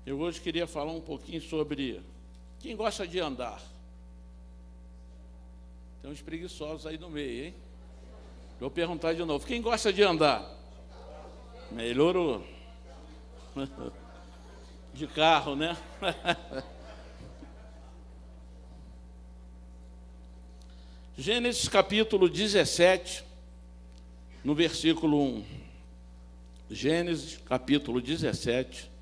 Eu hoje queria falar um pouquinho sobre quem gosta de andar. Tem uns preguiçosos aí no meio, hein? Vou perguntar de novo. Quem gosta de andar? Melhorou. De carro, né? Gênesis capítulo 17, no versículo 1. Gênesis capítulo 17,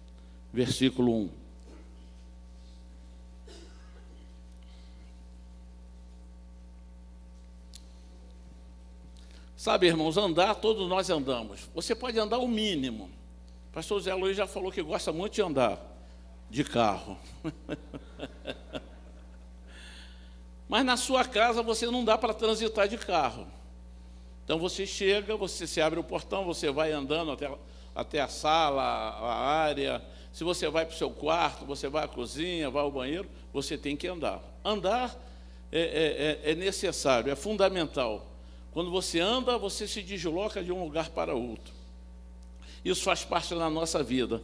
versículo 1. Sabe, irmãos, andar, todos nós andamos. Você pode andar o mínimo. O pastor Zé Luiz já falou que gosta muito de andar de carro. Mas na sua casa você não dá para transitar de carro. Então você chega, você se abre o portão, você vai andando até a sala, a área. Se você vai para o seu quarto, você vai à cozinha, vai ao banheiro, você tem que andar. Andar é necessário, é fundamental. Quando você anda, você se desloca de um lugar para outro. Isso faz parte da nossa vida.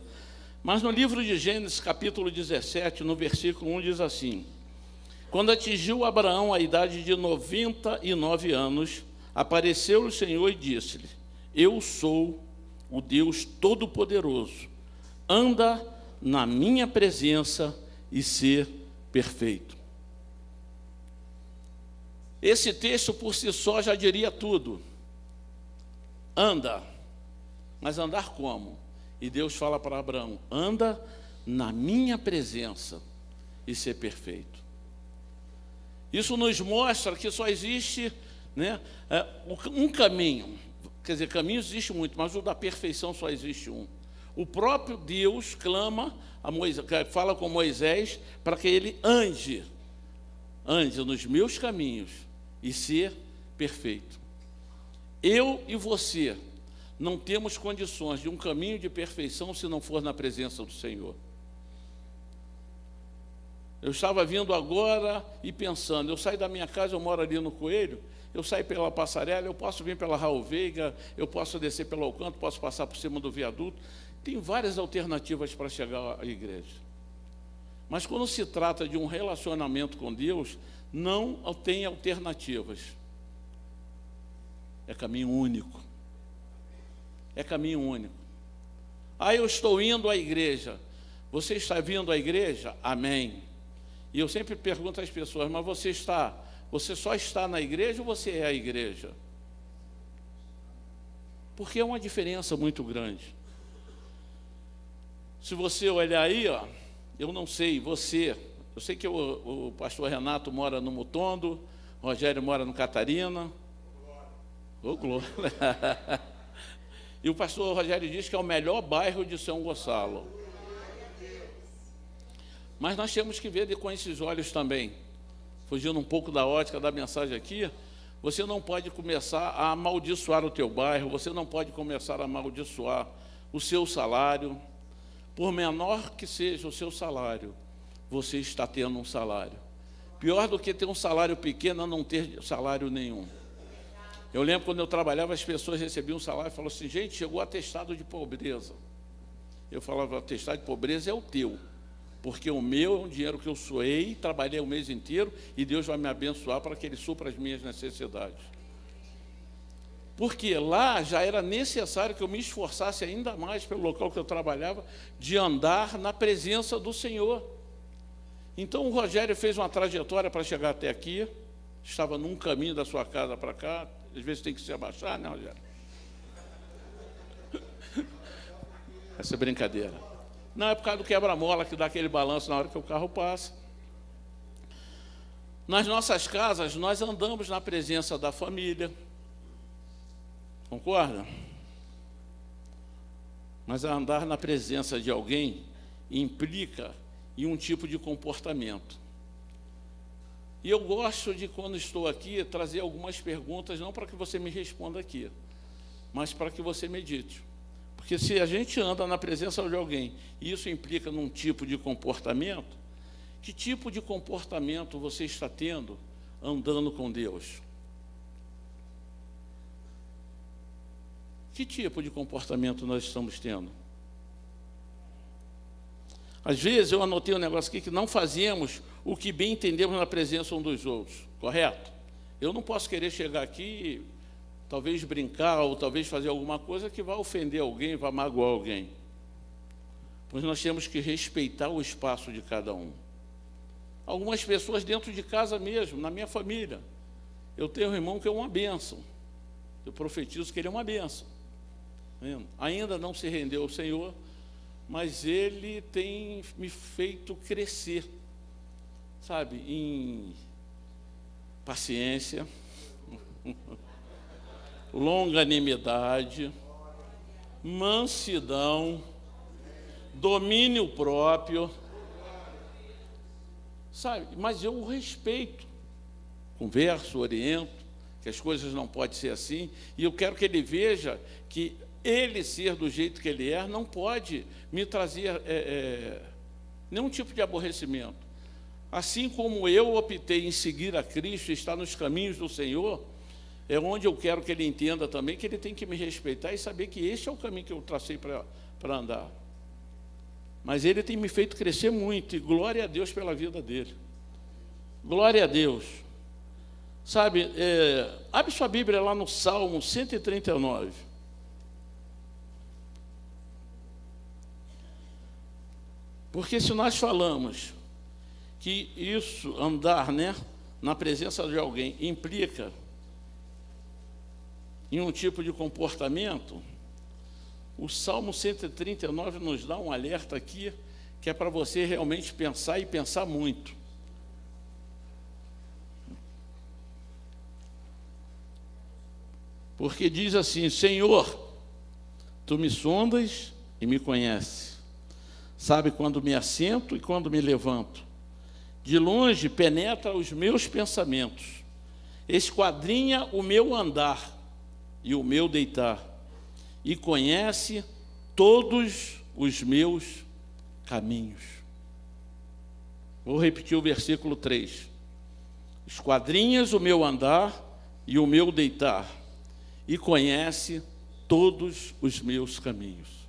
Mas no livro de Gênesis, capítulo 17, no versículo 1, diz assim: quando atingiu Abraão a idade de 99 anos, apareceu o Senhor e disse-lhe: eu sou o Deus Todo-Poderoso, anda na minha presença e ser perfeito. Esse texto por si só já diria tudo. Anda, mas andar como? E Deus fala para Abraão: anda na minha presença e ser perfeito. Isso nos mostra que só existe, né, um caminho. Quer dizer, caminho existe muito, mas o da perfeição só existe um. O próprio Deus clama a Moisés, fala com Moisés para que ele ande nos meus caminhos e ser perfeito. Eu e você não temos condições de um caminho de perfeição se não for na presença do Senhor. Eu estava vindo agora e pensando, eu saio da minha casa, eu moro ali no Coelho, eu saio pela passarela, eu posso vir pela Raul Veiga, eu posso descer pelo Alcanto, posso passar por cima do viaduto. Tem várias alternativas para chegar à igreja. Mas quando se trata de um relacionamento com Deus, não tem alternativas. É caminho único. É caminho único. Eu estou indo à igreja. Você está vindo à igreja? Amém. E eu sempre pergunto às pessoas: mas você só está na igreja ou você é a igreja? Porque é uma diferença muito grande. Se você olhar aí, eu não sei, eu sei que o pastor Renato mora no Mutondo, o Rogério mora no Catarina. Ô, glória. E o pastor Rogério diz que é o melhor bairro de São Gonçalo. Mas nós temos que ver com esses olhos também. Fugindo um pouco da ótica da mensagem aqui, você não pode começar a amaldiçoar o teu bairro, você não pode começar a amaldiçoar o seu salário. Por menor que seja o seu salário, você está tendo um salário. Pior do que ter um salário pequeno é não ter salário nenhum. Eu lembro quando eu trabalhava, as pessoas recebiam um salário e falavam assim: gente, chegou atestado de pobreza. Eu falava: atestado de pobreza é o teu, porque o meu é um dinheiro que eu suei, trabalhei o mês inteiro e Deus vai me abençoar para que Ele supra as minhas necessidades. Porque lá já era necessário que eu me esforçasse ainda mais pelo local que eu trabalhava, de andar na presença do Senhor. Então o Rogério fez uma trajetória para chegar até aqui, estava num caminho da sua casa para cá, às vezes tem que se abaixar, né, Rogério? Essa é brincadeira. Não, é por causa do quebra-mola que dá aquele balanço na hora que o carro passa. Nas nossas casas, nós andamos na presença da família. Concorda? Mas andar na presença de alguém implica em um tipo de comportamento. E eu gosto de, quando estou aqui, trazer algumas perguntas, não para que você me responda aqui, mas para que você medite. Porque se a gente anda na presença de alguém, e isso implica num tipo de comportamento, que tipo de comportamento você está tendo andando com Deus? Que tipo de comportamento nós estamos tendo? Às vezes eu anotei um negócio aqui que não fazemos o que bem entendemos na presença um dos outros, correto? Eu não posso querer chegar aqui, talvez brincar, ou talvez fazer alguma coisa que vá ofender alguém, vá magoar alguém. Pois nós temos que respeitar o espaço de cada um. Algumas pessoas dentro de casa mesmo, na minha família, eu tenho um irmão que é uma bênção. Eu profetizo que ele é uma bênção. Ainda não se rendeu ao Senhor, mas ele tem me feito crescer, sabe, em paciência, longanimidade, mansidão, domínio próprio, sabe, mas eu o respeito, converso, oriento, que as coisas não podem ser assim, e eu quero que ele veja que ele ser do jeito que ele é, não pode me trazer nenhum tipo de aborrecimento. Assim como eu optei em seguir a Cristo, estar nos caminhos do Senhor, é onde eu quero que ele entenda também que ele tem que me respeitar e saber que este é o caminho que eu tracei para andar. Mas ele tem me feito crescer muito, e glória a Deus pela vida dele. Glória a Deus. Sabe, abre sua Bíblia lá no Salmo 139. Porque se nós falamos que isso, andar, né, na presença de alguém, implica em um tipo de comportamento, o Salmo 139 nos dá um alerta aqui, que é para você realmente pensar e pensar muito. Porque diz assim: Senhor, tu me sondas e me conheces. Sabe quando me assento e quando me levanto. De longe penetra os meus pensamentos. Esquadrinha o meu andar e o meu deitar. E conhece todos os meus caminhos. Vou repetir o versículo 3. Esquadrinhas o meu andar e o meu deitar. E conhece todos os meus caminhos.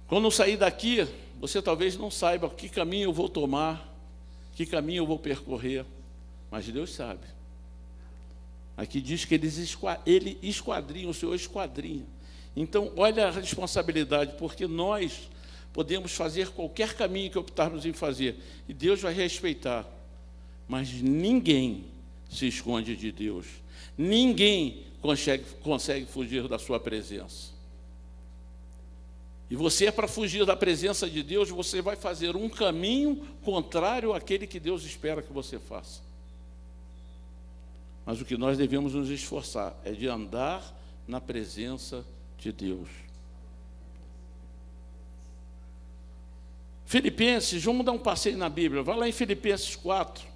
Quando eu sair daqui, você talvez não saiba que caminho eu vou tomar, que caminho eu vou percorrer, mas Deus sabe. Aqui diz que ele esquadrinha, o Senhor esquadrinha. Então, olha a responsabilidade, porque nós podemos fazer qualquer caminho que optarmos em fazer, e Deus vai respeitar. Mas ninguém se esconde de Deus. Ninguém consegue fugir da sua presença. E você, para fugir da presença de Deus, você vai fazer um caminho contrário àquele que Deus espera que você faça. Mas o que nós devemos nos esforçar é de andar na presença de Deus. Filipenses, vamos dar um passeio na Bíblia. Vai lá em Filipenses 4.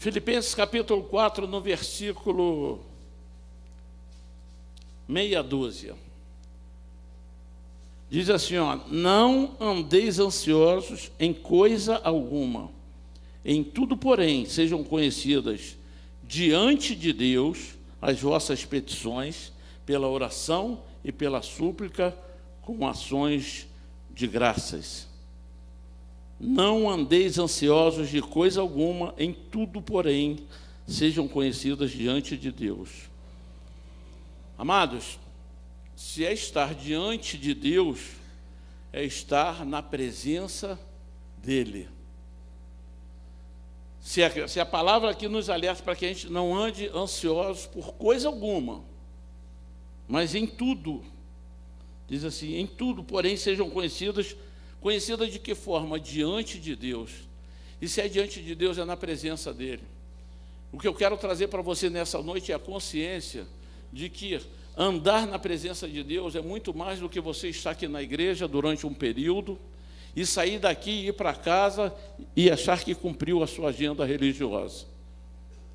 Filipenses capítulo 4, no versículo meia dúzia. Diz assim, ó: não andeis ansiosos em coisa alguma, em tudo, porém, sejam conhecidas diante de Deus as vossas petições, pela oração e pela súplica, com ações de graças. Não andeis ansiosos de coisa alguma, em tudo, porém, sejam conhecidas diante de Deus. Amados, se é estar diante de Deus, é estar na presença dEle. Se a palavra aqui nos alerta para que a gente não ande ansiosos por coisa alguma, mas em tudo, diz assim, em tudo, porém, sejam conhecidas de que forma? Diante de Deus. E se é diante de Deus, é na presença dEle. O que eu quero trazer para você nessa noite é a consciência de que andar na presença de Deus é muito mais do que você estar aqui na igreja durante um período e sair daqui e ir para casa e achar que cumpriu a sua agenda religiosa.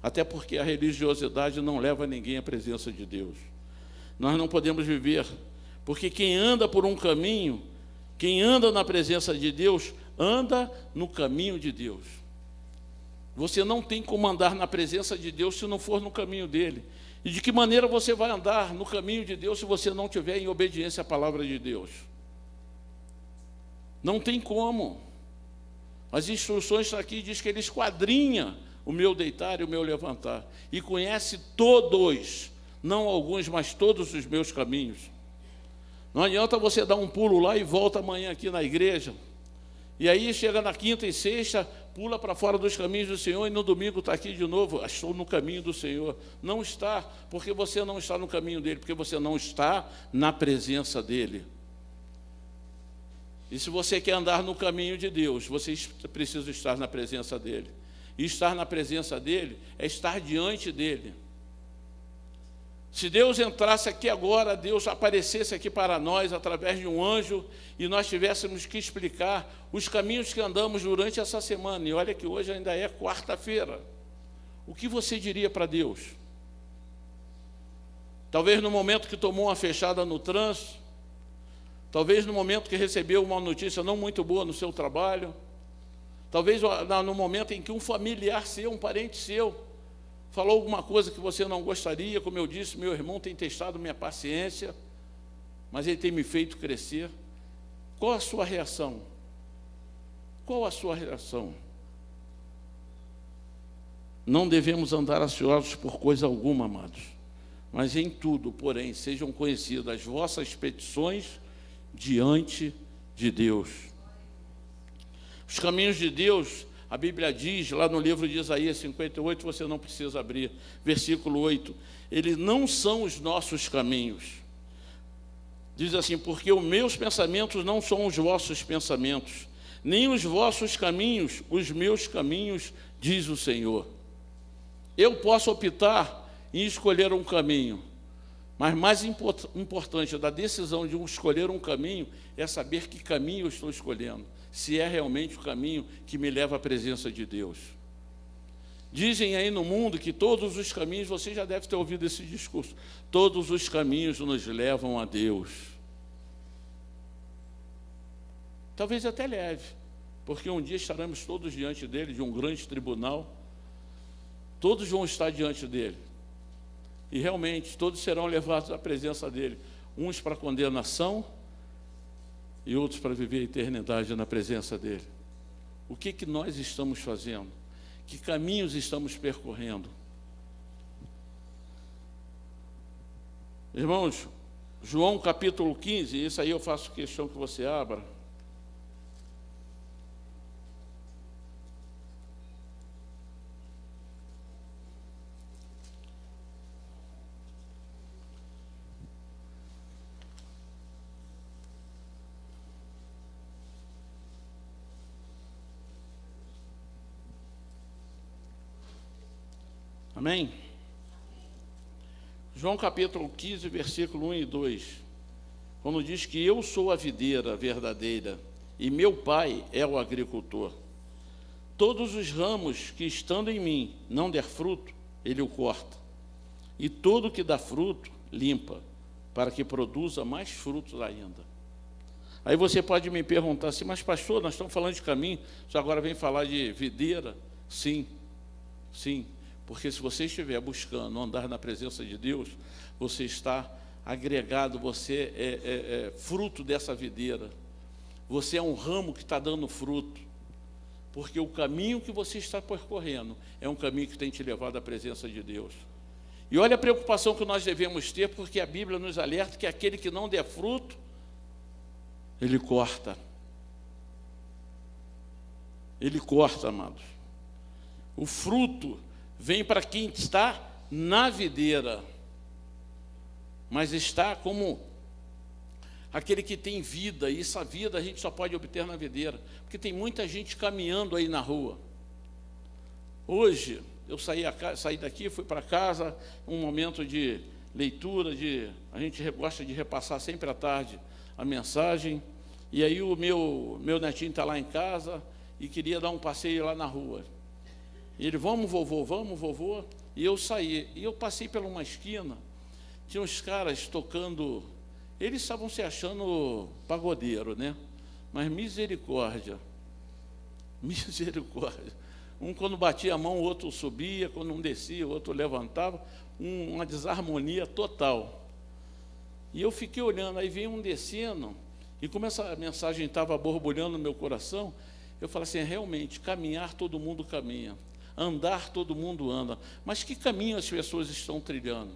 Até porque a religiosidade não leva ninguém à presença de Deus. Nós não podemos viver, porque quem anda por um caminho, Quem anda na presença de Deus, anda no caminho de Deus. Você não tem como andar na presença de Deus se não for no caminho dele. E de que maneira você vai andar no caminho de Deus se você não estiver em obediência à palavra de Deus? Não tem como. As instruções aqui diz que ele esquadrinha o meu deitar e o meu levantar, e conhece todos, não alguns, mas todos os meus caminhos. Não adianta você dar um pulo lá e volta amanhã aqui na igreja, e aí chega na quinta e sexta, pula para fora dos caminhos do Senhor, e no domingo está aqui de novo, estou no caminho do Senhor. Não está, porque você não está no caminho dele, porque você não está na presença dele. E se você quer andar no caminho de Deus, você precisa estar na presença dele. E estar na presença dele é estar diante dele. Se Deus entrasse aqui agora, Deus aparecesse aqui para nós através de um anjo, e nós tivéssemos que explicar os caminhos que andamos durante essa semana, e olha que hoje ainda é quarta-feira, o que você diria para Deus? Talvez no momento que tomou uma fechada no trânsito, talvez no momento que recebeu uma notícia não muito boa no seu trabalho, talvez no momento em que um familiar seu, um parente seu, falou alguma coisa que você não gostaria. Como eu disse, meu irmão tem testado minha paciência, mas ele tem me feito crescer. Qual a sua reação? Qual a sua reação? Não devemos andar ansiosos por coisa alguma, amados, mas em tudo, porém, sejam conhecidas as vossas petições diante de Deus. Os caminhos de Deus, a Bíblia diz, lá no livro de Isaías 58, você não precisa abrir, versículo 8, eles não são os nossos caminhos. Diz assim, porque os meus pensamentos não são os vossos pensamentos, nem os vossos caminhos, os meus caminhos, diz o Senhor. Eu posso optar em escolher um caminho, mas mais importante da decisão de escolher um caminho é saber que caminho eu estou escolhendo, se é realmente o caminho que me leva à presença de Deus. Dizem aí no mundo que todos os caminhos, você já deve ter ouvido esse discurso, todos os caminhos nos levam a Deus. Talvez até leve, porque um dia estaremos todos diante dele, de um grande tribunal, todos vão estar diante dele. E realmente, todos serão levados à presença dele, uns para condenação e outros para viver a eternidade na presença dele. O que nós estamos fazendo? Que caminhos estamos percorrendo? Irmãos, João capítulo 15, isso aí eu faço questão que você abra. Amém? João capítulo 15, versículo 1 e 2, quando diz que eu sou a videira verdadeira e meu pai é o agricultor. Todos os ramos que estando em mim não der fruto, ele o corta, e todo que dá fruto, limpa, para que produza mais frutos ainda. Aí você pode me perguntar assim, mas pastor, nós estamos falando de caminho, você agora vem falar de videira? Sim, sim. Porque se você estiver buscando andar na presença de Deus, você está agregado, você é fruto dessa videira. Você é um ramo que está dando fruto. Porque o caminho que você está percorrendo é um caminho que tem te levado à presença de Deus. E olha a preocupação que nós devemos ter, porque a Bíblia nos alerta que aquele que não der fruto, ele corta. Ele corta, amados. O fruto vem para quem está na videira, mas está como aquele que tem vida, e essa vida a gente só pode obter na videira, porque tem muita gente caminhando aí na rua. Hoje, eu saí daqui, fui para casa, um momento de leitura, a gente gosta de repassar sempre à tarde a mensagem, e aí o meu netinho está lá em casa e queria dar um passeio lá na rua. E ele, vamos vovô, e eu saí, e eu passei por uma esquina, tinha uns caras tocando, eles estavam se achando pagodeiro, né? mas misericórdia, misericórdia. Um quando batia a mão, o outro subia, quando um descia, o outro levantava, uma desarmonia total. E eu fiquei olhando, aí veio um descendo, e como essa mensagem estava borbulhando no meu coração, eu falei assim, realmente, caminhar todo mundo caminha, andar todo mundo anda, mas que caminho as pessoas estão trilhando?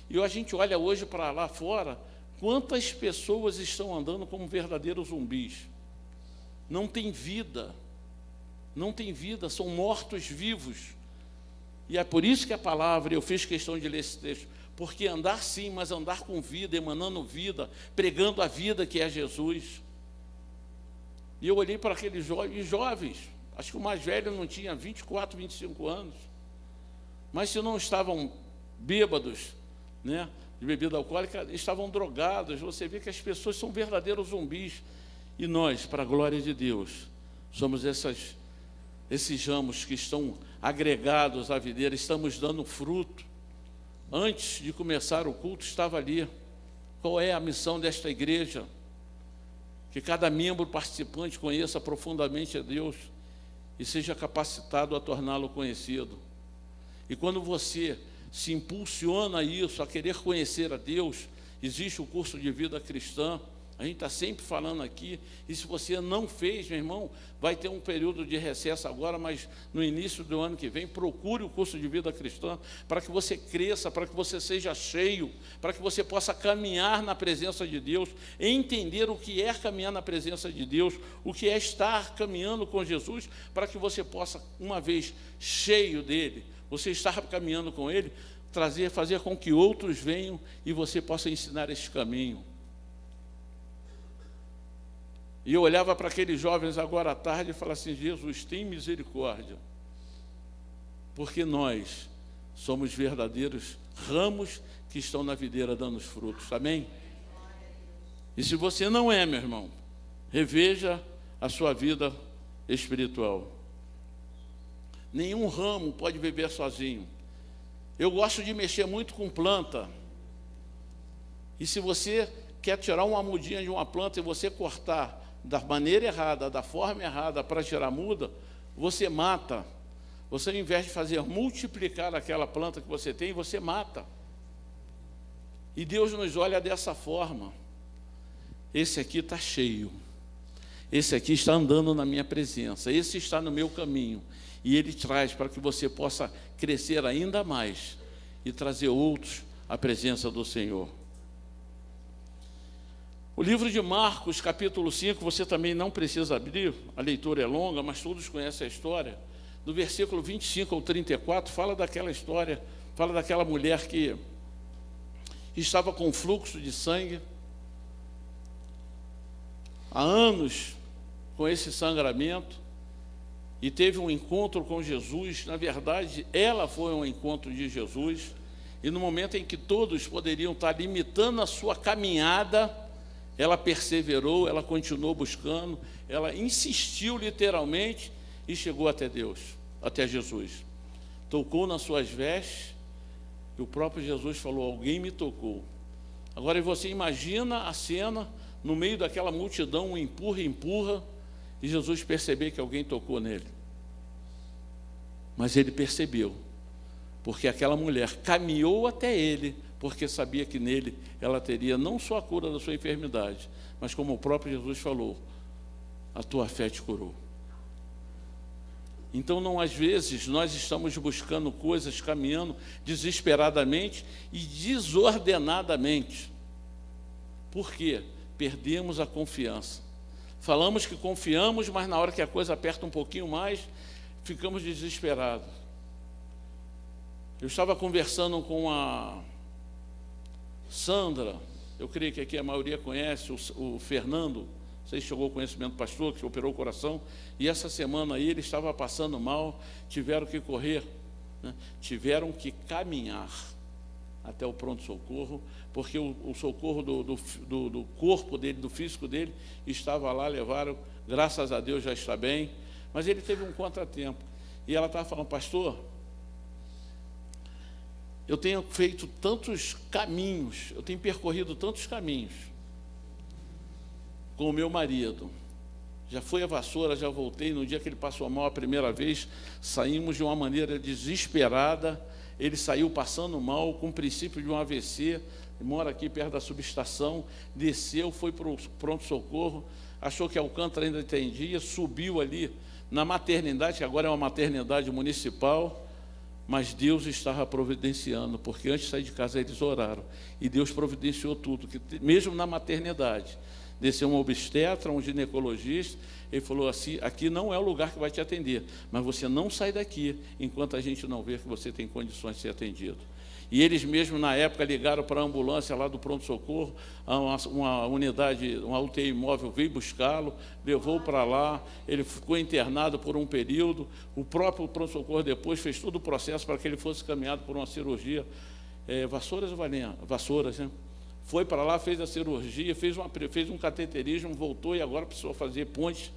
E a gente olha hoje para lá fora, quantas pessoas estão andando como verdadeiros zumbis? Não tem vida, não tem vida, são mortos-vivos. E é por isso que a palavra, eu fiz questão de ler esse texto, porque andar sim, mas andar com vida, emanando vida, pregando a vida que é Jesus. E eu olhei para aqueles jovens, acho que o mais velho não tinha 24, 25 anos, mas se não estavam bêbados, né, de bebida alcoólica, estavam drogados. Você vê que as pessoas são verdadeiros zumbis. E nós, para a glória de Deus, somos esses ramos que estão agregados à videira, estamos dando fruto. Antes de começar o culto, estava ali. Qual é a missão desta igreja? Que cada membro participante conheça profundamente a Deus e seja capacitado a torná-lo conhecido. E quando você se impulsiona a isso, a querer conhecer a Deus, existe o curso de vida cristã, a gente está sempre falando aqui, e se você não fez, meu irmão, vai ter um período de recesso agora, mas no início do ano que vem, procure o curso de vida cristã, para que você cresça, para que você seja cheio, para que você possa caminhar na presença de Deus, entender o que é caminhar na presença de Deus, o que é estar caminhando com Jesus, para que você possa, uma vez cheio dele, você estar caminhando com ele, fazer com que outros venham e você possa ensinar esse caminho. E eu olhava para aqueles jovens agora à tarde e falava assim, Jesus, tem misericórdia, porque nós somos verdadeiros ramos que estão na videira dando os frutos, amém? E se você não é, meu irmão, reveja a sua vida espiritual. Nenhum ramo pode viver sozinho. Eu gosto de mexer muito com planta, e se você quer tirar uma mudinha de uma planta e você cortar da maneira errada, da forma errada, para tirar muda, você mata. Você, ao invés de fazer multiplicar aquela planta que você tem, você mata. E Deus nos olha dessa forma. Esse aqui está cheio. Esse aqui está andando na minha presença. Esse está no meu caminho. E Ele traz para que você possa crescer ainda mais e trazer outros à presença do Senhor. O livro de Marcos, capítulo 5, você também não precisa abrir, a leitura é longa, mas todos conhecem a história. Do versículo 25 ao 34, fala daquela história, fala daquela mulher que estava com fluxo de sangue há anos com esse sangramento e teve um encontro com Jesus. Na verdade, ela foi um encontro de Jesus, e no momento em que todos poderiam estar limitando a sua caminhada, ela perseverou, ela continuou buscando, ela insistiu literalmente e chegou até Deus, até Jesus. Tocou nas suas vestes e o próprio Jesus falou, alguém me tocou. Agora você imagina a cena, no meio daquela multidão, um empurra, e Jesus perceber que alguém tocou nele. Mas ele percebeu, porque aquela mulher caminhou até ele, porque sabia que nele ela teria não só a cura da sua enfermidade, mas como o próprio Jesus falou, a tua fé te curou. Então, não, às vezes, nós estamos buscando coisas, caminhando desesperadamente e desordenadamente. Por quê? Perdemos a confiança. Falamos que confiamos, mas na hora que a coisa aperta um pouquinho mais, ficamos desesperados. Eu estava conversando com a Sandra, eu creio que aqui a maioria conhece, o Fernando, não sei se chegou ao conhecimento do pastor, que operou o coração, e essa semana aí ele estava passando mal, tiveram que correr, né? Tiveram que caminhar até o pronto-socorro, porque o socorro do corpo dele, do físico dele, estava lá, levaram, graças a Deus já está bem, mas ele teve um contratempo, e ela estava falando, pastor, eu tenho feito tantos caminhos, eu tenho percorrido tantos caminhos com o meu marido, Já foi a vassoura, já voltei. No dia que ele passou mal a primeira vez, saímos de uma maneira desesperada. Ele saiu passando mal, com o princípio de um AVC, mora aqui perto da subestação, desceu, foi para o pronto-socorro, achou que Alcântara ainda atendia, subiu ali na maternidade, que agora é uma maternidade municipal, mas Deus estava providenciando, porque antes de sair de casa eles oraram, e Deus providenciou tudo, que mesmo na maternidade, desceu um obstetra, um ginecologista, ele falou assim, aqui não é o lugar que vai te atender, mas você não sai daqui, enquanto a gente não ver que você tem condições de ser atendido. E eles mesmo, na época, ligaram para a ambulância lá do pronto-socorro, uma unidade, uma UTI móvel veio buscá-lo, levou para lá, ele ficou internado por um período, o próprio pronto-socorro depois fez todo o processo para que ele fosse caminhado por uma cirurgia, Vassouras ou Valinha? Vassouras, né? Foi para lá, fez a cirurgia, fez um cateterismo, voltou e agora precisou fazer pontes,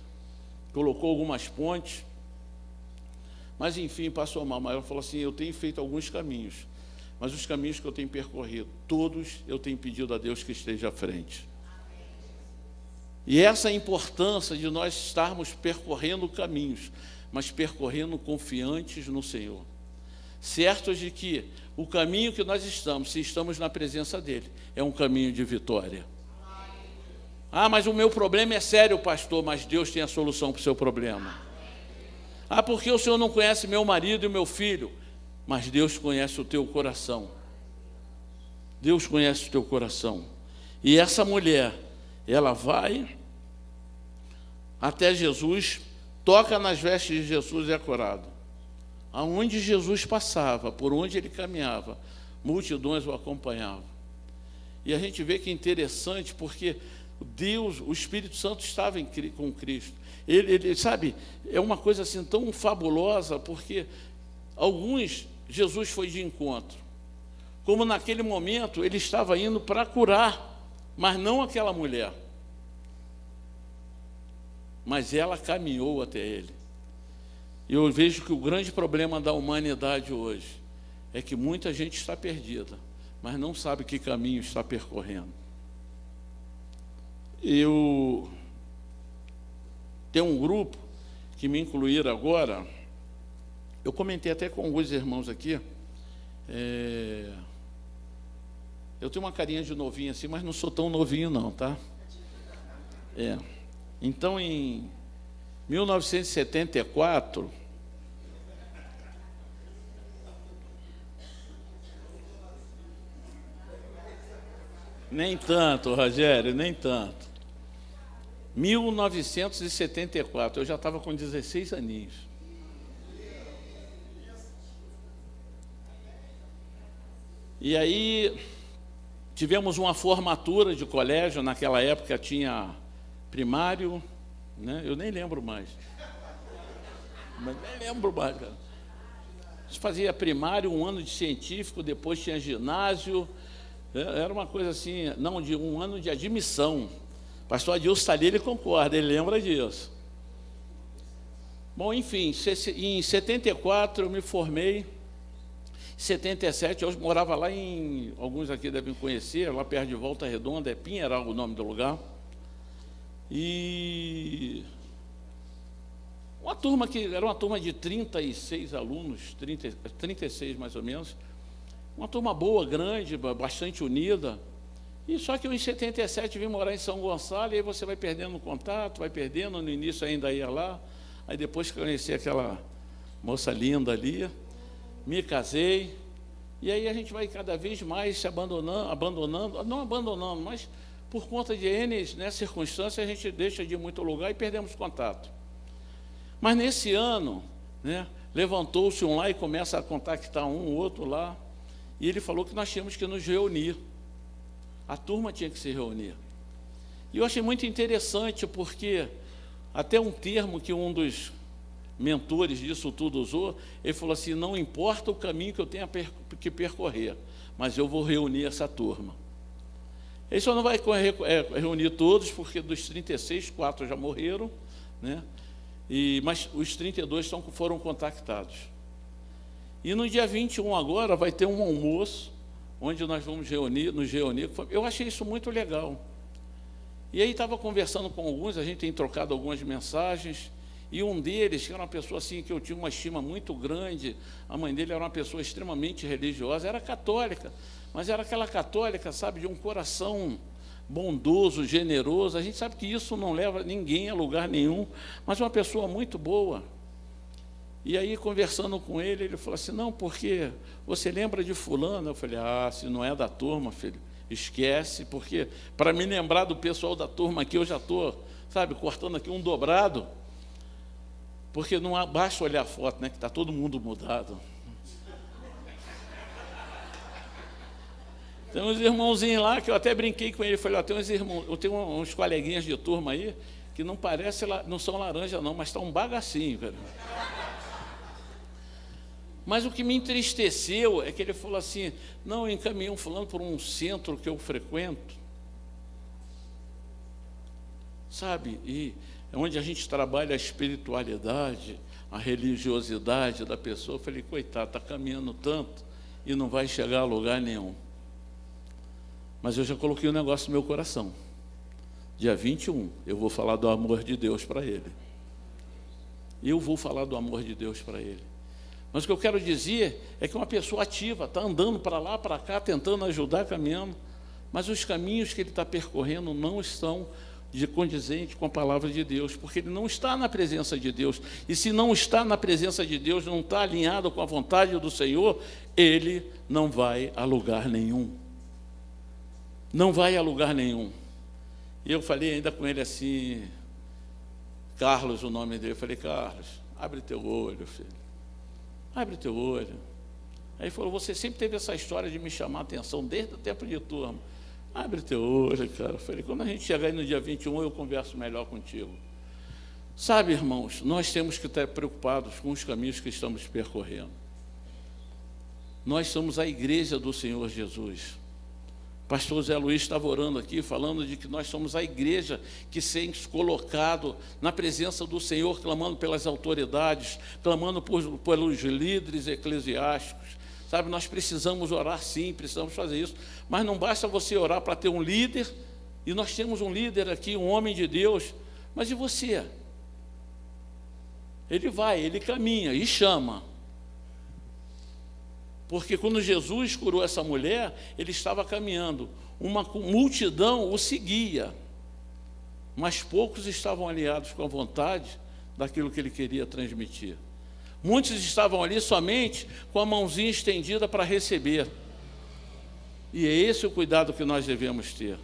colocou algumas pontes, mas enfim, passou mal. Mas ela falou assim, eu tenho feito alguns caminhos, mas os caminhos que eu tenho percorrido, todos eu tenho pedido a Deus que esteja à frente. E essa é a importância de nós estarmos percorrendo caminhos, mas percorrendo confiantes no Senhor. Certos de que o caminho que nós estamos, se estamos na presença dEle, é um caminho de vitória. Ah, mas o meu problema é sério, pastor, mas Deus tem a solução para o seu problema. Ah, porque o senhor não conhece meu marido e meu filho, mas Deus conhece o teu coração. Deus conhece o teu coração. E essa mulher, ela vai até Jesus, toca nas vestes de Jesus e é curada. Aonde Jesus passava, por onde ele caminhava, multidões o acompanhavam. E a gente vê que é interessante, porque Deus, o Espírito Santo estava com Cristo. Ele sabe, é uma coisa assim tão fabulosa, porque alguns Jesus foi de encontro. Como naquele momento ele estava indo para curar, mas não aquela mulher. Mas ela caminhou até ele. E eu vejo que o grande problema da humanidade hoje é que muita gente está perdida, mas não sabe que caminho está percorrendo. Eu tenho um grupo que me incluíram agora, eu comentei até com alguns irmãos aqui, eu tenho uma carinha de novinho assim, mas não sou tão novinho não, tá? Então, em 1974, nem tanto, Rogério, nem tanto. 1974, eu já estava com 16 aninhos. E aí, tivemos uma formatura de colégio, naquela época tinha primário, né? Eu nem lembro mais. Mas nem lembro mais, cara. A gente fazia primário, um ano de científico, depois tinha ginásio, era uma coisa assim, não, de um ano de admissão. O pastor Adilson está ali, ele concorda, ele lembra disso. Bom, enfim, em 74 eu me formei, em 77 eu morava lá em, alguns aqui devem conhecer, lá perto de Volta Redonda, é Pinheiral o nome do lugar. E uma turma que era uma turma de 36 alunos, 36 mais ou menos, uma turma boa, grande, bastante unida. E só que eu, em 77, vim morar em São Gonçalo, e aí você vai perdendo contato, vai perdendo, no início ainda ia lá, aí depois que eu conheci aquela moça linda ali, me casei, e aí a gente vai cada vez mais se abandonando, não abandonando, mas por conta de N, né, circunstâncias, a gente deixa de ir muito lugar e perdemos contato. Mas nesse ano, né, levantou-se um lá e começa a contactar um, outro lá, e ele falou que nós tínhamos que nos reunir. A turma tinha que se reunir. E eu achei muito interessante, porque até um termo que um dos mentores disso tudo usou, ele falou assim, não importa o caminho que eu tenha que percorrer, mas eu vou reunir essa turma. Ele só não vai reunir todos, porque dos 36, 4 já morreram, né? Mas os 32 foram contactados. E no dia 21 agora vai ter um almoço, onde nós vamos nos reunir. Eu achei isso muito legal. E aí estava conversando com alguns, a gente tem trocado algumas mensagens, e um deles, que era uma pessoa assim, que eu tinha uma estima muito grande, a mãe dele era uma pessoa extremamente religiosa, era católica, mas era aquela católica, sabe, de um coração bondoso, generoso. A gente sabe que isso não leva ninguém a lugar nenhum, mas uma pessoa muito boa. E aí, conversando com ele, ele falou assim, não, porque você lembra de fulano? Eu falei, se não é da turma, filho, esquece, porque para me lembrar do pessoal da turma aqui, eu já estou, sabe, cortando aqui um dobrado, porque não basta olhar a foto, né, que está todo mundo mudado. Tem uns irmãozinhos lá, que eu até brinquei com ele, falei, tem uns irmãos, eu tenho uns coleguinhas de turma aí, que não parece, não são laranja não, mas está um bagacinho, velho. Mas o que me entristeceu é que ele falou assim, não, eu encaminhei um fulano por um centro que eu frequento, sabe, e é onde a gente trabalha a espiritualidade, a religiosidade da pessoa. Eu falei, coitado, está caminhando tanto e não vai chegar a lugar nenhum. Mas eu já coloquei um negócio no meu coração. Dia 21, eu vou falar do amor de Deus para ele. Eu vou falar do amor de Deus para ele. Mas o que eu quero dizer é que uma pessoa ativa, está andando para lá, para cá, tentando ajudar, caminhando, mas os caminhos que ele está percorrendo não estão condizentes com a palavra de Deus, porque ele não está na presença de Deus. E se não está na presença de Deus, não está alinhado com a vontade do Senhor, ele não vai a lugar nenhum. Não vai a lugar nenhum. E eu falei ainda com ele assim, Carlos, o nome dele, eu falei, Carlos, abre teu olho, filho, abre teu olho. Aí ele falou, você sempre teve essa história de me chamar a atenção, desde o tempo de turma. Abre teu olho, cara. Eu falei, quando a gente chegar aí no dia 21, eu converso melhor contigo. Sabe, irmãos, nós temos que estar preocupados com os caminhos que estamos percorrendo. Nós somos a igreja do Senhor Jesus. Pastor Zé Luiz estava orando aqui, falando de que nós somos a igreja que se colocado na presença do Senhor, clamando pelas autoridades, clamando pelos líderes eclesiásticos. Sabe, nós precisamos orar sim, precisamos fazer isso, mas não basta você orar para ter um líder, e nós temos um líder aqui, um homem de Deus, mas e você? Ele vai, ele caminha e chama. Porque quando Jesus curou essa mulher, ele estava caminhando, uma multidão o seguia, mas poucos estavam aliados com a vontade daquilo que ele queria transmitir. Muitos estavam ali somente com a mãozinha estendida para receber. E é esse o cuidado que nós devemos ter.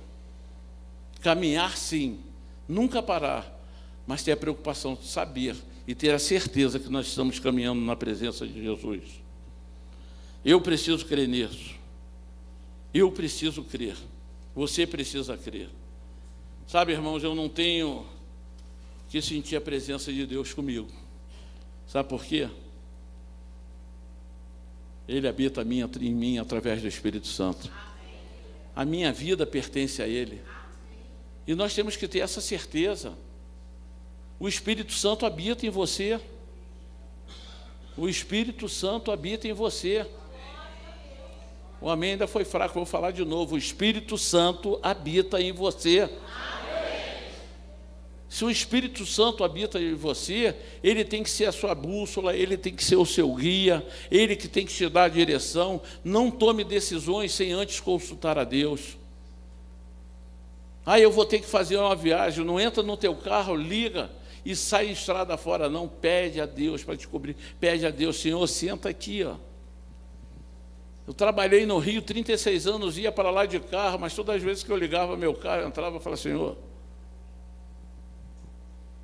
Caminhar sim, nunca parar, mas ter a preocupação de saber e ter a certeza que nós estamos caminhando na presença de Jesus. Eu preciso crer nisso. Eu preciso crer. Você precisa crer. Sabe, irmãos, eu não tenho que sentir a presença de Deus comigo. Sabe por quê? Ele habita em mim através do Espírito Santo. A minha vida pertence a Ele. E nós temos que ter essa certeza. O Espírito Santo habita em você. O Espírito Santo habita em você. O amém ainda foi fraco, vou falar de novo. O Espírito Santo habita em você. Amém. Se o Espírito Santo habita em você, ele tem que ser a sua bússola, ele tem que ser o seu guia, ele que tem que te dar a direção. Não tome decisões sem antes consultar a Deus. Eu vou ter que fazer uma viagem, não entra no teu carro, liga e sai estrada fora, não. Pede a Deus para te cobrir, pede a Deus, Senhor, senta aqui, ó. Eu trabalhei no Rio 36 anos, ia para lá de carro, mas todas as vezes que eu ligava meu carro, eu entrava e falava, Senhor,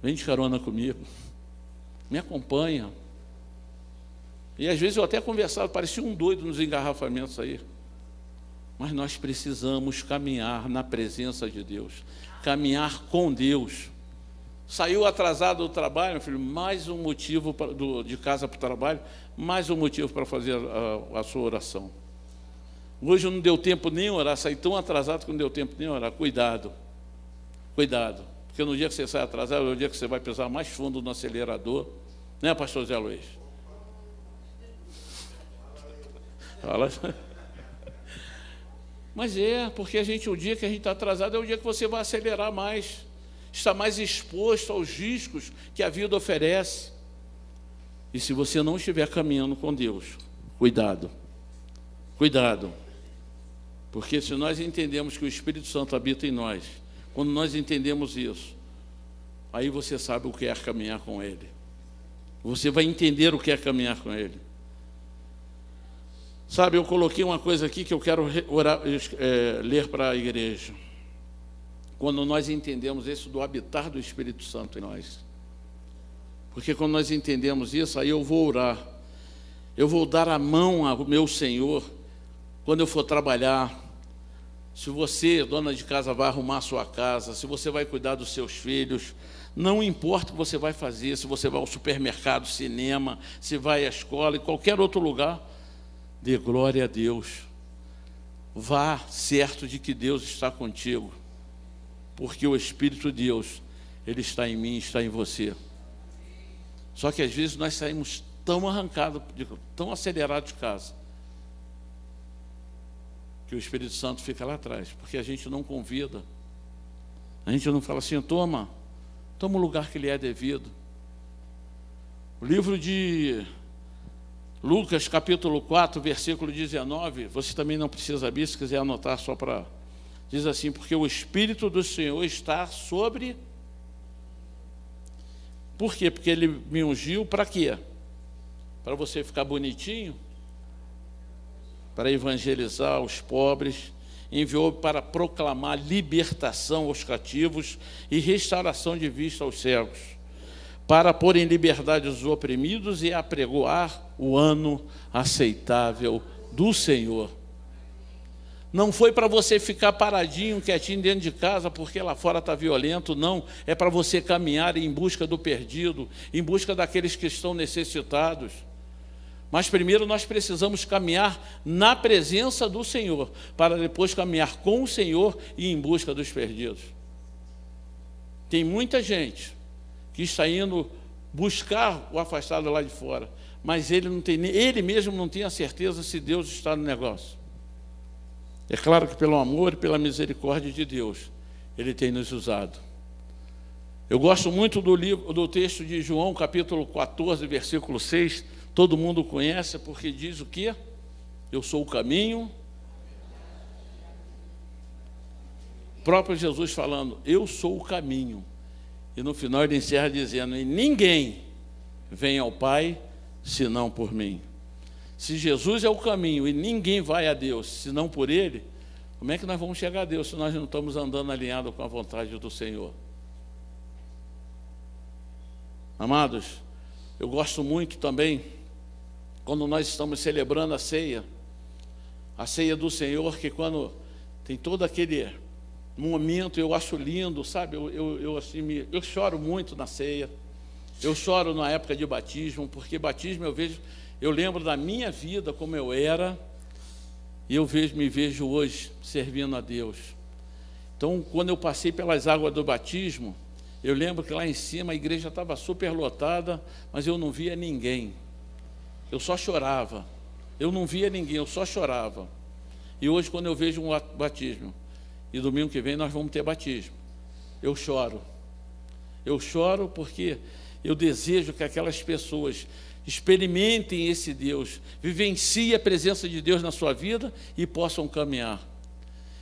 vem de carona comigo, me acompanha. E às vezes eu até conversava, parecia um doido nos engarrafamentos aí. Mas nós precisamos caminhar na presença de Deus, caminhar com Deus. Saiu atrasado do trabalho, meu filho, mais um motivo de casa para o trabalho, mais um motivo para fazer a sua oração. Hoje não deu tempo nem orar, saí tão atrasado que não deu tempo nem orar. Cuidado, cuidado, porque no dia que você sai atrasado, é o dia que você vai pisar mais fundo no acelerador, né, pastor Zé Luiz? Fala. Mas porque o dia que a gente está atrasado é o dia que você vai acelerar mais, está mais exposto aos riscos que a vida oferece. E se você não estiver caminhando com Deus, cuidado, cuidado. Porque se nós entendemos que o Espírito Santo habita em nós, quando nós entendemos isso, aí você sabe o que é caminhar com Ele. Você vai entender o que é caminhar com Ele. Sabe, eu coloquei uma coisa aqui que eu quero ler para a igreja. Quando nós entendemos isso do habitar do Espírito Santo em nós. Porque quando nós entendemos isso, aí eu vou orar. Eu vou dar a mão ao meu Senhor quando eu for trabalhar. Se você, dona de casa, vai arrumar a sua casa, se você vai cuidar dos seus filhos, não importa o que você vai fazer, se você vai ao supermercado, cinema, se vai à escola, em qualquer outro lugar, dê glória a Deus. Vá certo de que Deus está contigo, porque o Espírito de Deus, Ele está em mim, está em você. Só que às vezes nós saímos tão arrancados, tão acelerados de casa, que o Espírito Santo fica lá atrás, porque a gente não convida, a gente não fala assim, toma o lugar que lhe é devido. O livro de Lucas, capítulo 4, versículo 19, você também não precisa abrir, se quiser anotar só para... Diz assim, porque o Espírito do Senhor está sobre... Por quê? Porque Ele me ungiu para quê? Para você ficar bonitinho? Para evangelizar os pobres, enviou para proclamar libertação aos cativos e restauração de vista aos cegos, para pôr em liberdade os oprimidos e apregoar o ano aceitável do Senhor. Não foi para você ficar paradinho, quietinho dentro de casa, porque lá fora está violento, não. É para você caminhar em busca do perdido, em busca daqueles que estão necessitados. Mas primeiro nós precisamos caminhar na presença do Senhor, para depois caminhar com o Senhor e em busca dos perdidos. Tem muita gente que está indo buscar o afastado lá de fora, mas ele mesmo não tem a certeza se Deus está no negócio. É claro que pelo amor e pela misericórdia de Deus, Ele tem nos usado. Eu gosto muito do texto de João, capítulo 14, versículo 6, todo mundo conhece, porque diz o quê? Eu sou o caminho. O próprio Jesus falando, eu sou o caminho. E no final ele encerra dizendo, e ninguém vem ao Pai, senão por mim. Se Jesus é o caminho e ninguém vai a Deus, senão por Ele, como é que nós vamos chegar a Deus se nós não estamos andando alinhados com a vontade do Senhor? Amados, eu gosto muito também, quando nós estamos celebrando a ceia do Senhor, que quando tem todo aquele momento, eu acho lindo, sabe? Eu choro muito na ceia, eu choro na época de batismo, porque batismo eu lembro da minha vida como eu era, e me vejo hoje servindo a Deus. Então, quando eu passei pelas águas do batismo, eu lembro que lá em cima a igreja estava super lotada, mas eu não via ninguém. Eu só chorava. Eu não via ninguém, eu só chorava. E hoje, quando eu vejo um batismo, e domingo que vem nós vamos ter batismo, eu choro. Eu choro porque eu desejo que aquelas pessoas experimentem esse Deus, vivenciem a presença de Deus na sua vida e possam caminhar.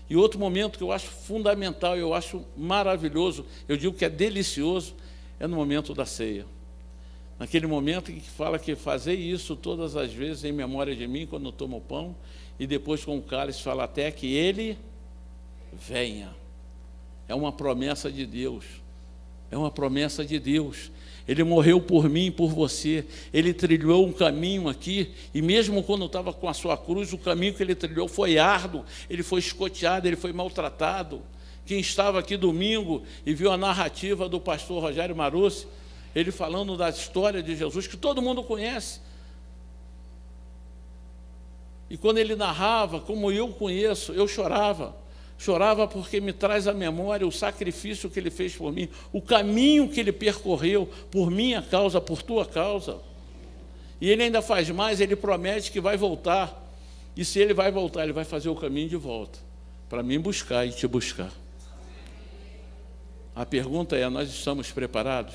E outro momento que eu acho fundamental, eu acho maravilhoso, eu digo que é delicioso, é no momento da ceia. Naquele momento que fala que fazer isso todas as vezes em memória de mim, quando eu tomo o pão, e depois com o cálice fala até que Ele venha. É uma promessa de Deus. É uma promessa de Deus. Ele morreu por mim e por você. Ele trilhou um caminho aqui, e mesmo quando estava com a sua cruz, o caminho que ele trilhou foi árduo, ele foi escoteado, ele foi maltratado. Quem estava aqui domingo e viu a narrativa do pastor Rogério Marussi, ele falando da história de Jesus, que todo mundo conhece. E quando ele narrava, como eu conheço, eu chorava. Chorava porque me traz à memória o sacrifício que Ele fez por mim, o caminho que Ele percorreu por minha causa, por tua causa. E Ele ainda faz mais, Ele promete que vai voltar. E se Ele vai voltar, Ele vai fazer o caminho de volta. para me buscar e te buscar. A pergunta é: nós estamos preparados?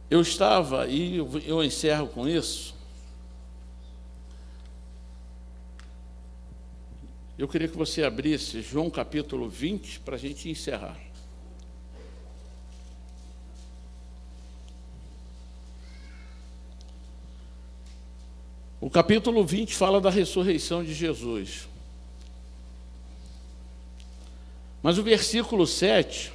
Eu estava, e eu encerro com isso, eu queria que você abrisse João capítulo 20 para a gente encerrar. O capítulo 20 fala da ressurreição de Jesus. Mas o versículo 7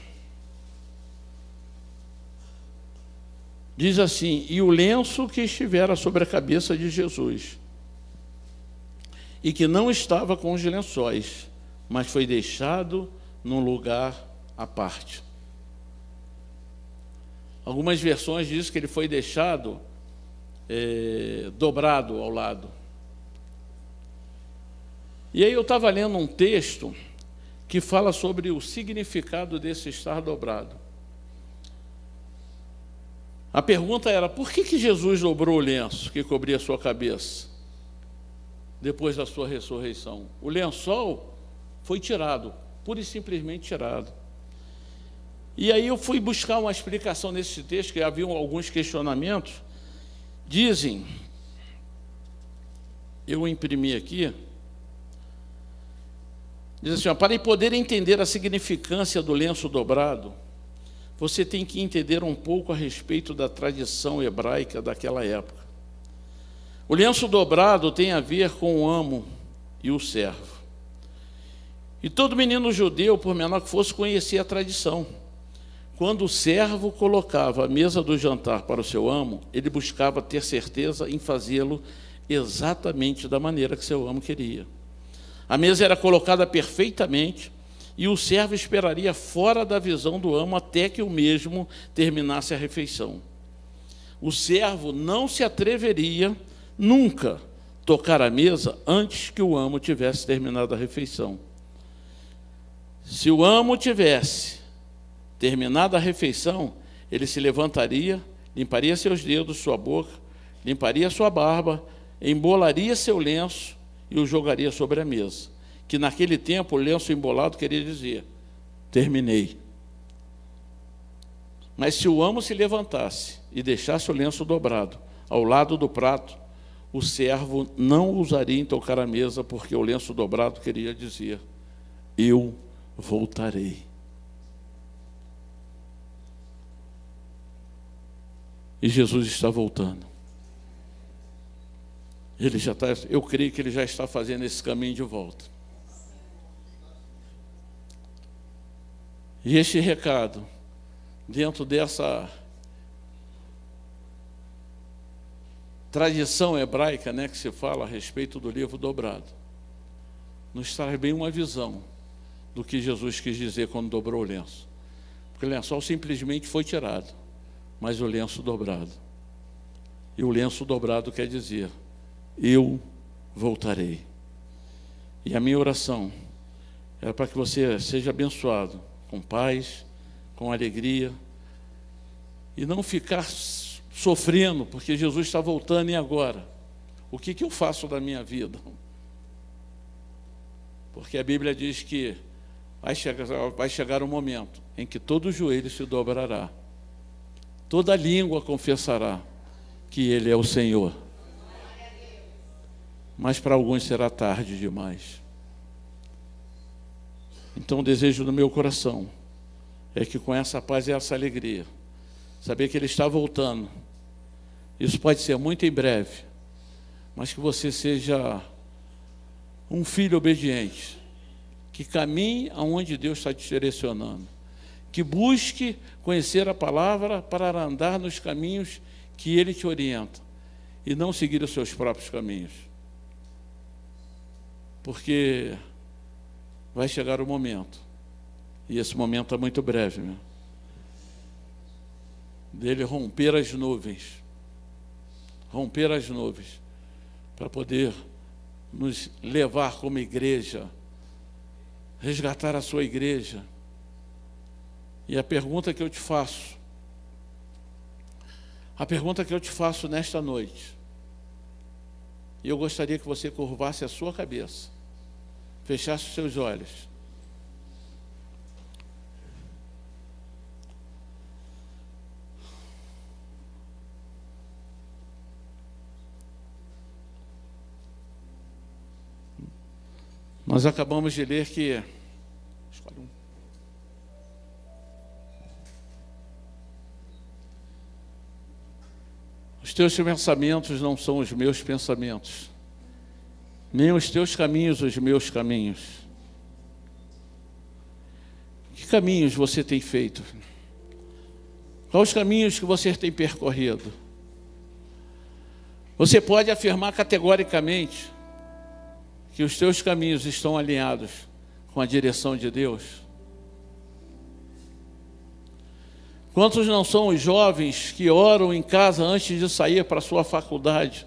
diz assim: e o lenço que estivera sobre a cabeça de Jesus, e que não estava com os lençóis, mas foi deixado num lugar à parte. Algumas versões dizem que ele foi deixado dobrado ao lado. E aí eu estava lendo um texto que fala sobre o significado desse estar dobrado. A pergunta era: por que Jesus dobrou o lenço que cobria a sua cabeça depois da sua ressurreição? O lençol foi tirado, pura e simplesmente tirado. E aí eu fui buscar uma explicação nesse texto, que havia alguns questionamentos. Dizem, eu imprimi aqui, diz assim: para poder entender a significância do lenço dobrado, você tem que entender um pouco a respeito da tradição hebraica daquela época. O lenço dobrado tem a ver com o amo e o servo. E todo menino judeu, por menor que fosse, conhecia a tradição. Quando o servo colocava a mesa do jantar para o seu amo, ele buscava ter certeza em fazê-lo exatamente da maneira que seu amo queria. A mesa era colocada perfeitamente e o servo esperaria fora da visão do amo até que o mesmo terminasse a refeição. O servo não se atreveria nunca tocar a mesa antes que o amo tivesse terminado a refeição. Se o amo tivesse terminada a refeição, ele se levantaria, limparia seus dedos, sua boca, limparia sua barba, embolaria seu lenço e o jogaria sobre a mesa. Que naquele tempo o lenço embolado queria dizer: terminei. Mas se o amo se levantasse e deixasse o lenço dobrado ao lado do prato, o servo não ousaria em tocar a mesa, porque o lenço dobrado queria dizer: eu voltarei. E Jesus está voltando. Ele já está, eu creio que ele já está fazendo esse caminho de volta. E este recado, dentro dessa tradição hebraica, né, que se fala a respeito do livro dobrado, nos traz bem uma visão do que Jesus quis dizer quando dobrou o lenço. Porque o lençol simplesmente foi tirado, mas o lenço dobrado. E o lenço dobrado quer dizer: eu voltarei. E a minha oração é para que você seja abençoado com paz, com alegria, e não ficar sofrendo, porque Jesus está voltando. E agora? O que eu faço da minha vida? Porque a Bíblia diz que vai chegar um momento em que todo joelho se dobrará, toda língua confessará que Ele é o Senhor. Mas para alguns será tarde demais. Então o desejo do meu coração é que com essa paz e essa alegria, saber que Ele está voltando, isso pode ser muito em breve, mas que você seja um filho obediente, que caminhe aonde Deus está te direcionando, que busque conhecer a palavra para andar nos caminhos que Ele te orienta, e não seguir os seus próprios caminhos. Porque vai chegar o momento, e esse momento é muito breve, meu, dele romper as nuvens, para poder nos levar como igreja, resgatar a sua igreja. E a pergunta que eu te faço nesta noite E eu gostaria que você curvasse a sua cabeça, fechasse os seus olhos. Nós acabamos de ler que... Os teus pensamentos não são os meus pensamentos, nem os teus caminhos os meus caminhos. Que caminhos você tem feito? Quais os caminhos que você tem percorrido? Você pode afirmar categoricamente que os teus caminhos estão alinhados com a direção de Deus? Quantos não são os jovens que oram em casa antes de sair para a sua faculdade?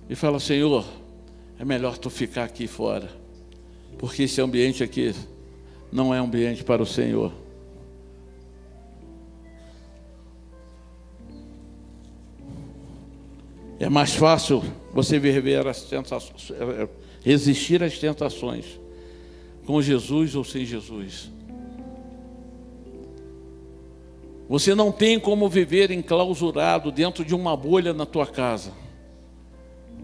E fala: Senhor, é melhor tu ficar aqui fora, porque esse ambiente aqui não é ambiente para o Senhor. É mais fácil você resistir às tentações com Jesus ou sem Jesus. Você não tem como viver enclausurado dentro de uma bolha na tua casa.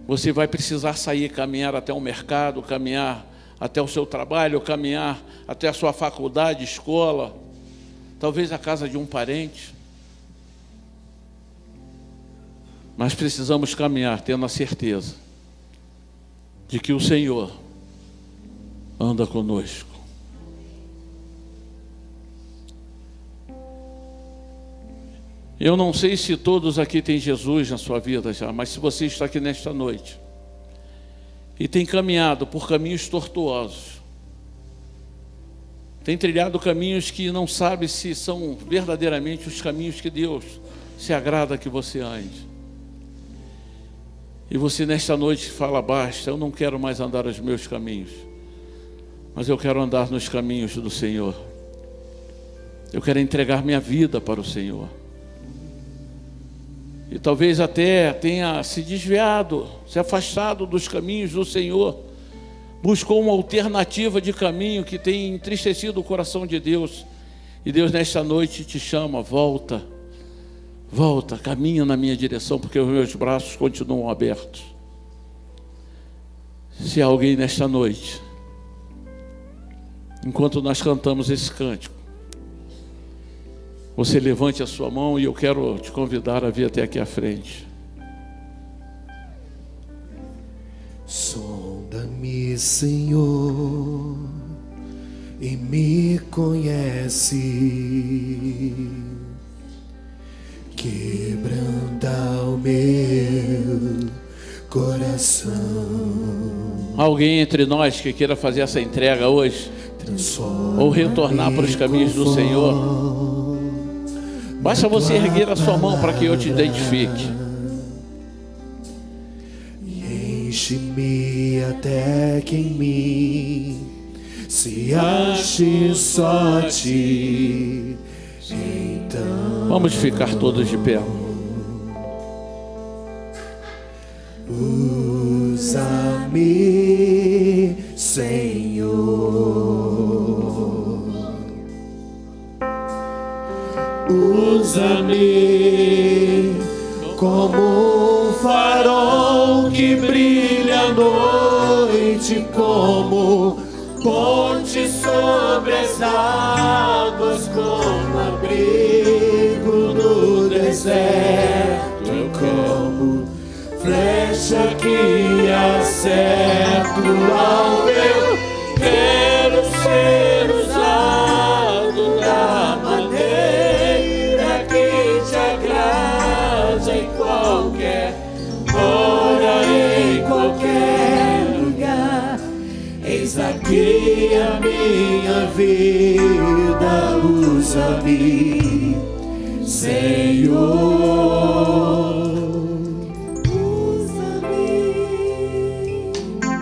Você vai precisar sair, caminhar até o mercado, caminhar até o seu trabalho, caminhar até a sua faculdade, escola, talvez a casa de um parente. Mas precisamos caminhar tendo a certeza de que o Senhor anda conosco. Eu não sei se todos aqui têm Jesus na sua vida já, mas se você está aqui nesta noite e tem caminhado por caminhos tortuosos, tem trilhado caminhos que não sabe se são verdadeiramente os caminhos que Deus se agrada que você ande, e você nesta noite fala: basta, eu não quero mais andar os meus caminhos, mas eu quero andar nos caminhos do Senhor. Eu quero entregar minha vida para o Senhor. E talvez até tenha se desviado, se afastado dos caminhos do Senhor, buscou uma alternativa de caminho que tem entristecido o coração de Deus. E Deus nesta noite te chama: volta, volta, caminha na minha direção, porque os meus braços continuam abertos. Se há alguém nesta noite, enquanto nós cantamos esse cântico, você levante a sua mão e eu quero te convidar a vir até aqui à frente. Sonda-me, Senhor, e me conhece. Quebranta o meu coração. Alguém entre nós que queira fazer essa entrega hoje, ou retornar para os caminhos do Senhor, basta você erguer a sua mão para que eu te identifique. Enche-me até que em mim se ache só ti. Então vamos ficar todos de pé. Usa-me, Senhor, usa-me como um farol que brilha à noite, como ponte sobre as águas, como abrigo no deserto, como flecha que acerto ao meu. Quero ser usado da maneira que te agrada, em qualquer hora, em qualquer lugar. Eis aqui a minha vida, usa-me, Senhor.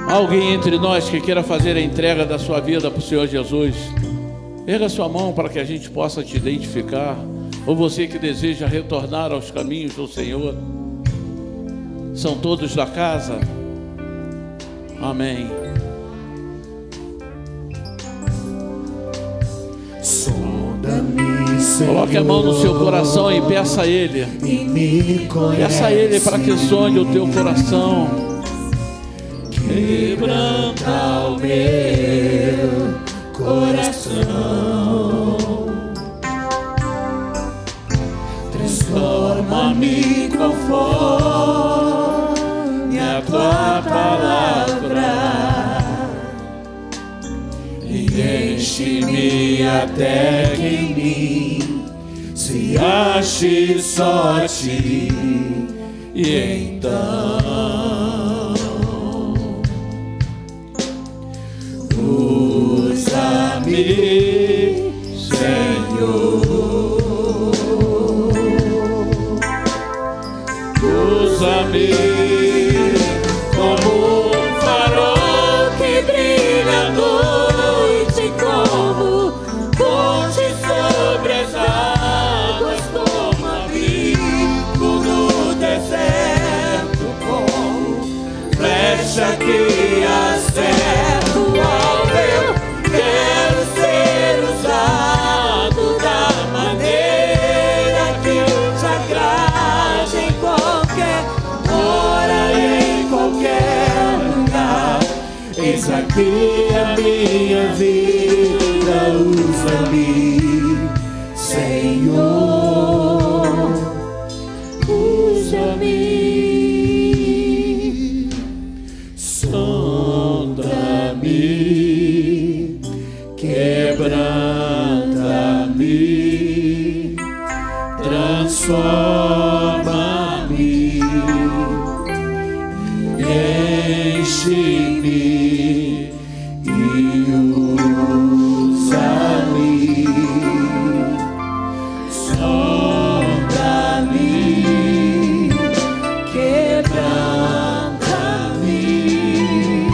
Alguém entre nós que queira fazer a entrega da sua vida para o Senhor Jesus, erga sua mão para que a gente possa te identificar. ou você que deseja retornar aos caminhos do Senhor? São todos da casa? Amém. Coloque a mão no seu coração e peça a Ele. Peça a Ele para que sonhe o teu coração. Quebranta o meu coração, transforma-me conforme a tua palavra e enche-me até que em mim se ache só ti. E então usa-me, Senhor, usa-me como um farol que brilha à noite, como ponte sobre as águas, como abrigo no deserto, como flecha que acerta o alvo. Quero ser usado da maneira que te agrade, em qualquer hora e em qualquer lugar. Eis aqui a minha vida, usa-me, Senhor, usa-me. Sonda-me, quebranta-me, transforma-me, enche-me e usa-me. Sonda-me, quebranta-me,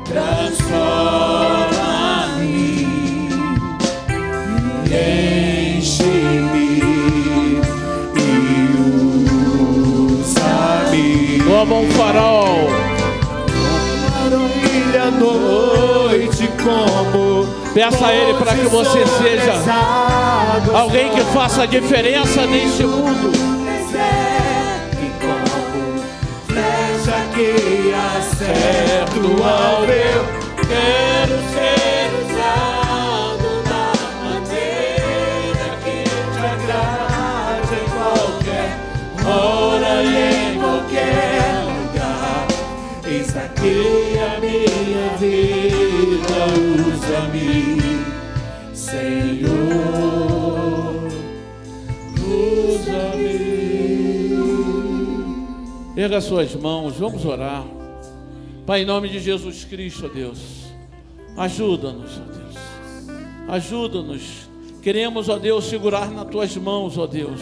transforma-me, enche-me e usa-me. Como um farol, Brilha à noite, como peça a Ele para que você seja alguém que faça a diferença neste mundo. Flecha que acerta o alvo. Quero ser usado da maneira que te agrade, em qualquer hora e em qualquer lugar. Eis aqui a minha vida, usa-me, Senhor, usa-me. Erga suas mãos, vamos orar. Pai, em nome de Jesus Cristo, ó Deus, ajuda-nos, ó Deus, ajuda-nos. Queremos, ó Deus, segurar nas tuas mãos, ó Deus,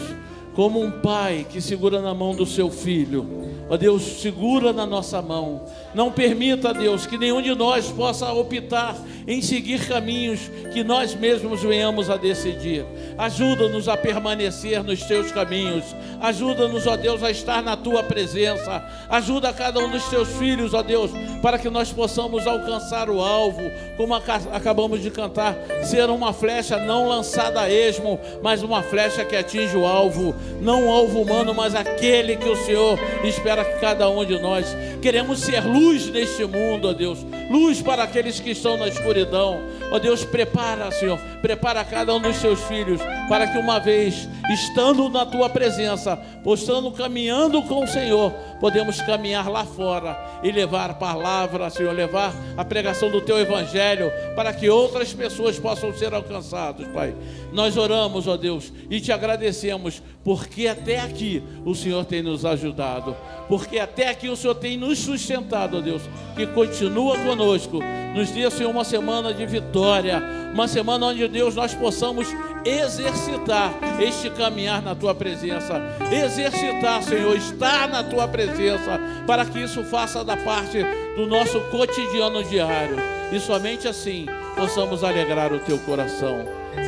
como um pai que segura na mão do seu filho. Ó Deus, segura na nossa mão. Não permita, Deus, que nenhum de nós possa optar em seguir caminhos que nós mesmos venhamos a decidir. Ajuda-nos a permanecer nos teus caminhos. Ajuda-nos, ó Deus, a estar na tua presença. Ajuda cada um dos teus filhos, ó Deus, para que nós possamos alcançar o alvo, como acabamos de cantar, ser uma flecha não lançada a esmo, mas uma flecha que atinge o alvo, não o alvo humano, mas aquele que o Senhor espera que cada um de nós. Queremos ser luz neste mundo, ó Deus, luz para aqueles que estão na escuridão. Ó Deus, prepara, Senhor, prepara cada um dos seus filhos, para que uma vez, estando na tua presença, estando caminhando com o Senhor, podemos caminhar lá fora e levar a palavra, Senhor, levar a pregação do teu evangelho, para que outras pessoas possam ser alcançadas, Pai. Nós oramos, ó Deus, e te agradecemos, porque até aqui o Senhor tem nos ajudado, porque até aqui o Senhor tem nos sustentado, ó Deus, que continua conosco. Nos dê, Senhor, uma semana de vitória, uma semana onde, Deus, nós possamos exercitar este caminhar na tua presença, exercitar, Senhor, estar na tua presença, para que isso faça da parte do nosso cotidiano diário, e somente assim possamos alegrar o teu coração.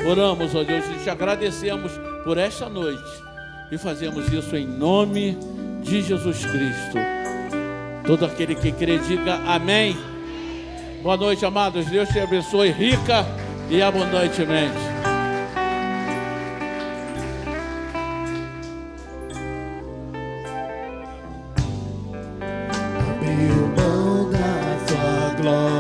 Oramos, ó Deus, e te agradecemos por esta noite. E fazemos isso em nome de Jesus Cristo. Todo aquele que crê, diga amém. Boa noite, amados. Deus te abençoe rica e abundantemente. Abriu mão da sua glória.